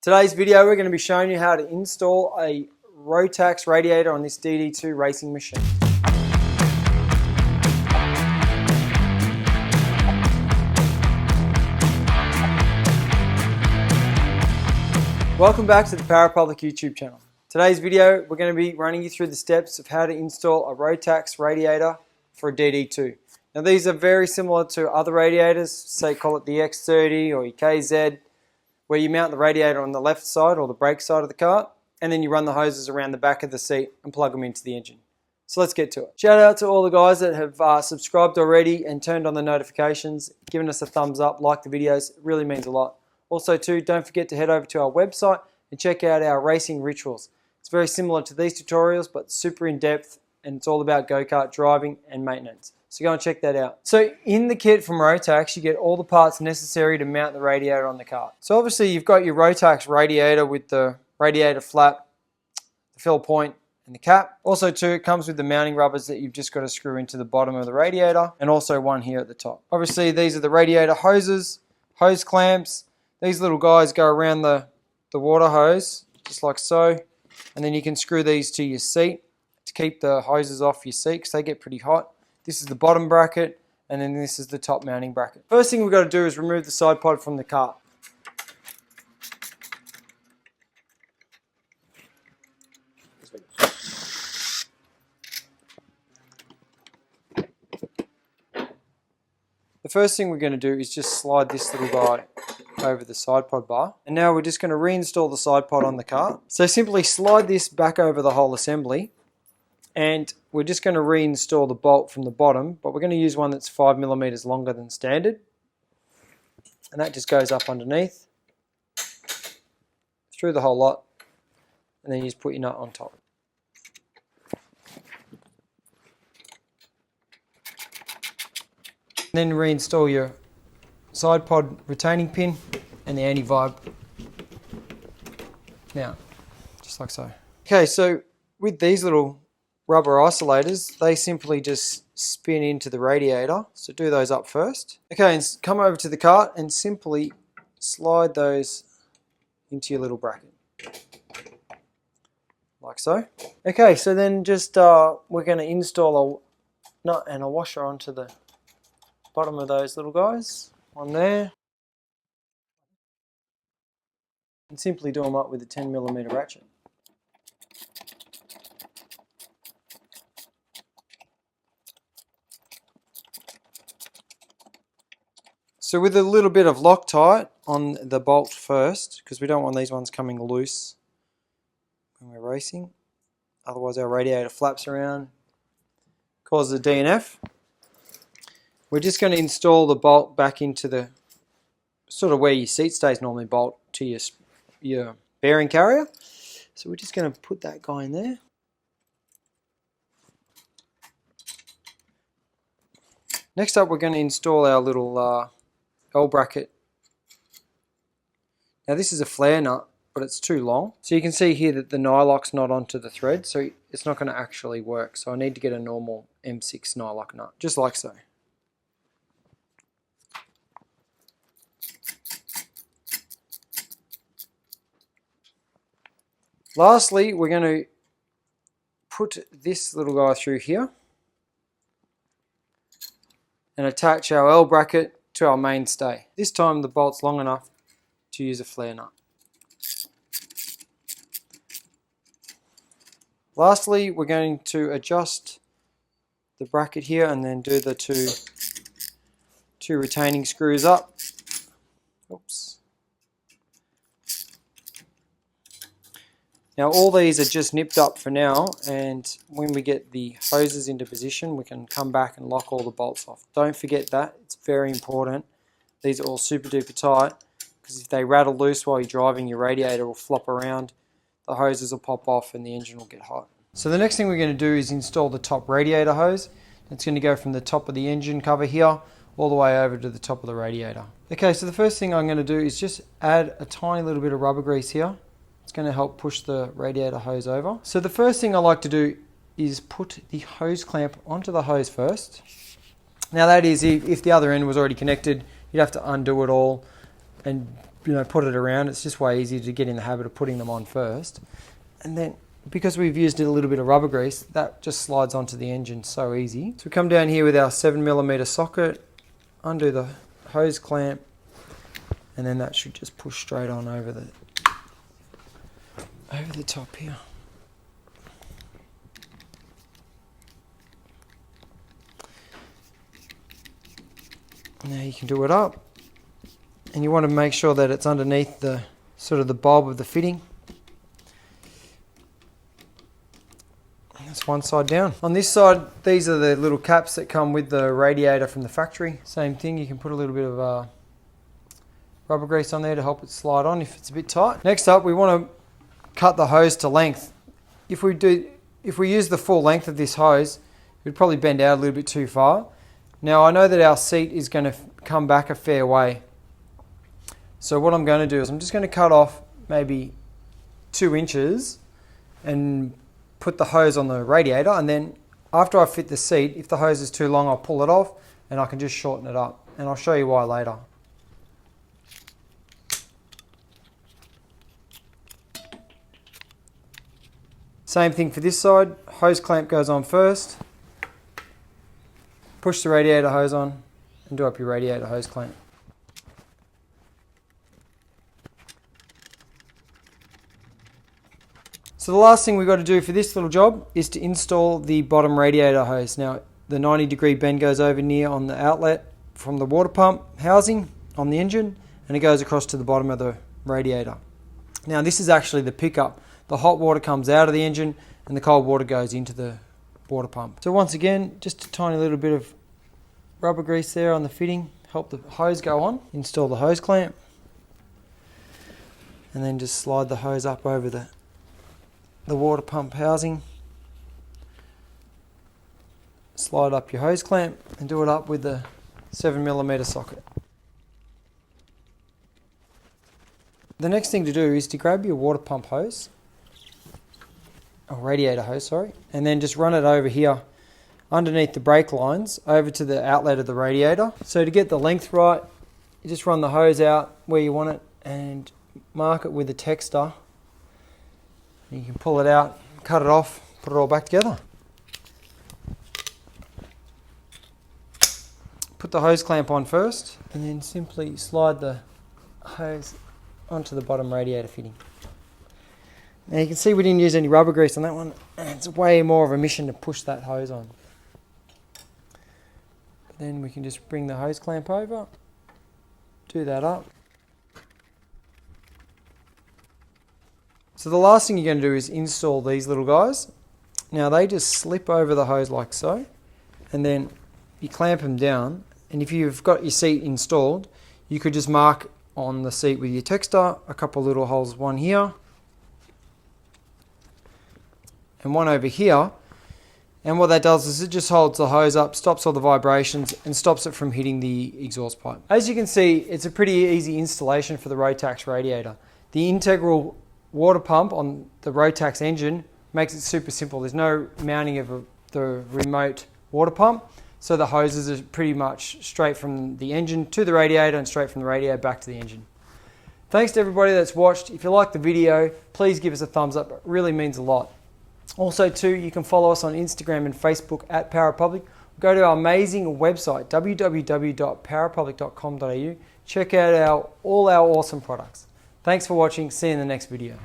Today's video we're going to be showing you how to install a Rotax radiator on this DD2 racing machine. Welcome back to the Parapublic YouTube channel. Today's video we're going to be running you through the steps of how to install a Rotax radiator for a DD2. Now these are very similar to other radiators, say call it the X30 or your KZ, where you mount the radiator on the left side or the brake side of the car, and then you run the hoses around the back of the seat and plug them into the engine. So let's get to it. Shout out to all the guys that have subscribed already and turned on the notifications, given us a thumbs up, like the videos, it really means a lot. Also too, don't forget to head over to our website and check out our racing rituals. It's very similar to these tutorials, but super in depth, and it's all about go-kart driving and maintenance. So go and check that out. So in the kit from Rotax, you get all the parts necessary to mount the radiator on the car. So obviously you've got your Rotax radiator with the radiator flap, the fill point, and the cap. Also too, it comes with the mounting rubbers that you've just got to screw into the bottom of the radiator, and also one here at the top. Obviously these are the radiator hoses, hose clamps. These little guys go around the water hose, just like so. And then you can screw these to your seat to keep the hoses off your seat because they get pretty hot. This is the bottom bracket, and then this is the top mounting bracket. First thing we've got to do is remove the side pod from the car. The first thing we're going to do is just slide this little guy over the side pod bar, and now we're just going to reinstall the side pod on the car. So simply slide this back over the whole assembly, and we're just going to reinstall the bolt from the bottom, but we're going to use one that's 5mm longer than standard, and that just goes up underneath through the whole lot, and then you just put your nut on top. Then reinstall your side pod retaining pin and the anti-vibe. Now, just like so. Okay, so with these little rubber isolators, they simply just spin into the radiator. So do those up first. Okay, and come over to the cart and simply slide those into your little bracket. Like so. Okay, so then just we're going to install a nut and a washer onto the bottom of those little guys. One there. And simply do them up with a 10mm ratchet. So with a little bit of Loctite on the bolt first, because we don't want these ones coming loose when we're racing. Otherwise our radiator flaps around, causes a DNF. We're just going to install the bolt back into the sort of where your seat stays normally bolt to your bearing carrier. So we're just going to put that guy in there. Next up we're going to install our little L bracket. Now this is a flare nut, but it's too long. So you can see here that the nylock's not onto the thread, so it's not going to actually work. So I need to get a normal M6 nylock nut, just like so. Lastly, we're going to put this little guy through here and attach our L bracket to our mainstay. This time the bolt's long enough to use a flare nut. Lastly, we're going to adjust the bracket here and then do the two retaining screws up. Oops. Now all these are just nipped up for now, and when we get the hoses into position we can come back and lock all the bolts off. Don't forget that, it's very important. These are all super duper tight, because if they rattle loose while you're driving, your radiator will flop around, the hoses will pop off and the engine will get hot. So the next thing we're going to do is install the top radiator hose. It's going to go from the top of the engine cover here all the way over to the top of the radiator. Okay, so the first thing I'm going to do is just add a tiny little bit of rubber grease here. It's going to help push the radiator hose over. So the first thing I like to do is put the hose clamp onto the hose first. Now that is if the other end was already connected, you'd have to undo it all and put it around. It's just way easier to get in the habit of putting them on first. And then because we've used a little bit of rubber grease, that just slides onto the engine so easy. So we come down here with our 7mm socket, undo the hose clamp, and then that should just push straight on over the top here. Now you can do it up, and you want to make sure that it's underneath the sort of the bulb of the fitting. That's one side down. On this side, these are the little caps that come with the radiator from the factory. Same thing, you can put a little bit of rubber grease on there to help it slide on if it's a bit tight. Next up, we want to cut the hose to length. If we use the full length of this hose, it would probably bend out a little bit too far. Now I know that our seat is going to come back a fair way. So what I'm going to do is I'm just going to cut off maybe 2 inches and put the hose on the radiator, and then after I fit the seat, if the hose is too long, I'll pull it off and I can just shorten it up, and I'll show you why later. Same thing for this side, hose clamp goes on first. Push the radiator hose on and do up your radiator hose clamp. So the last thing we've got to do for this little job is to install the bottom radiator hose. Now the 90-degree bend goes over near on the outlet from the water pump housing on the engine, and it goes across to the bottom of the radiator. Now this is actually the pickup. The hot water comes out of the engine and the cold water goes into the water pump. So once again, just a tiny little bit of rubber grease there on the fitting, help the hose go on. Install the hose clamp, and then just slide the hose up over the water pump housing. Slide up your hose clamp and do it up with the 7mm socket. The next thing to do is to grab your water pump hose, or radiator hose, sorry, and then just run it over here underneath the brake lines over to the outlet of the radiator. So to get the length right, you just run the hose out where you want it and mark it with a texter. You can pull it out, cut it off, put it all back together. Put the hose clamp on first, and then simply slide the hose onto the bottom radiator fitting. Now you can see we didn't use any rubber grease on that one, and it's way more of a mission to push that hose on. Then we can just bring the hose clamp over, do that up. So the last thing you're going to do is install these little guys. Now they just slip over the hose like so, and then you clamp them down, and if you've got your seat installed, you could just mark on the seat with your texter a couple little holes, one here and one over here. And what that does is it just holds the hose up, stops all the vibrations, and stops it from hitting the exhaust pipe. As you can see, it's a pretty easy installation for the Rotax radiator. The integral water pump on the Rotax engine makes it super simple. There's no mounting of the remote water pump, so the hoses are pretty much straight from the engine to the radiator and straight from the radiator back to the engine. Thanks to everybody that's watched. If you liked the video, please give us a thumbs up. It really means a lot. Also too, you can follow us on Instagram and Facebook at PowerRepublic. Go to our amazing website, www.powerrepublic.com.au. Check out all our awesome products. Thanks for watching. See you in the next video.